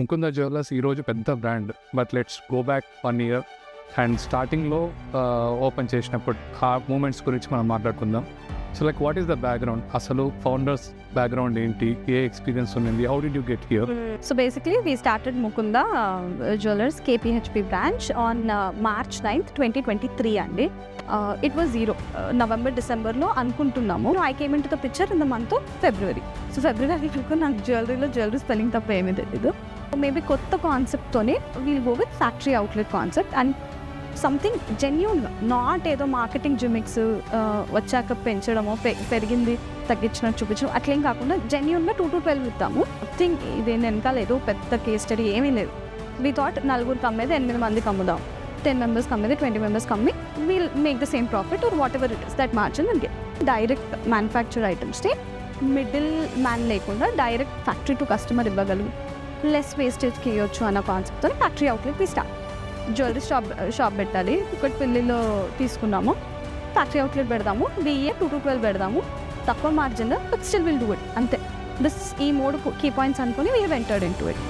Mukunda jewellers ఈరోజు పెద్ద brand, but let's go back 1 year and స్టార్టింగ్లో ఓపెన్ చేసినప్పుడు ఆ మూమెంట్స్ గురించి మనం మాట్లాడుకుందాం. So like what is the background, అసలు ఫౌండర్స్ బ్యాక్గ్రౌండ్ ఏంటి, ఏ ఎక్స్పీరియన్స్ ఉంది, how did you get here? So basically we started Mukunda Jewelers KPHP branch on March 9th 2023 అండి. It was zero. November December లో అనుకుంటున్నాము. I came into the picture in the month of February. So February వరకు నాకు jewellery spelling తప్ప ఏమీ తెలియదు. Maybe కొత్త కాన్సెప్ట్తోనే we'll go with factory outlet concept and something జెన్యూన్గా, నాట్ ఏదో మార్కెటింగ్ జిమిక్స్ వచ్చాక పెంచడమో పెరిగింది తగ్గించినట్టు చూపించడం అట్లేం కాకుండా జెన్యూన్గా 2 to 12 ఇస్తాము. థింక్ ఇది వెనకాల ఏదో పెద్ద కేస్ స్టడీ ఏమీ లేదు. వీ థాట్ 4 అమ్మేది 8 మందికి అమ్ముదాం, 10 members అమ్మేది 20 members అమ్మి we'll make the same profit or whatever it is that margin and get direct manufacture ఐటమ్స్ని మిడిల్ మ్యాన్ లేకుండా డైరెక్ట్ ఫ్యాక్టరీ టు కస్టమర్ ఇవ్వగలరు, లెస్ వేస్టేజ్కి ఇవ్వచ్చు అన్న కాన్సెప్ట్తో factory outlet we start. Jewellery shop పెట్టాలి, ఒకటి పెళ్ళిలో తీసుకున్నాము, ఫ్యాక్టరీ అవుట్లెట్ పెడదాము, 2 to 12 పెడదాము, తక్కువ margin but still will do it, అంతే. ఈ 3 కీ పాయింట్స్ అనుకుని we have entered in to it.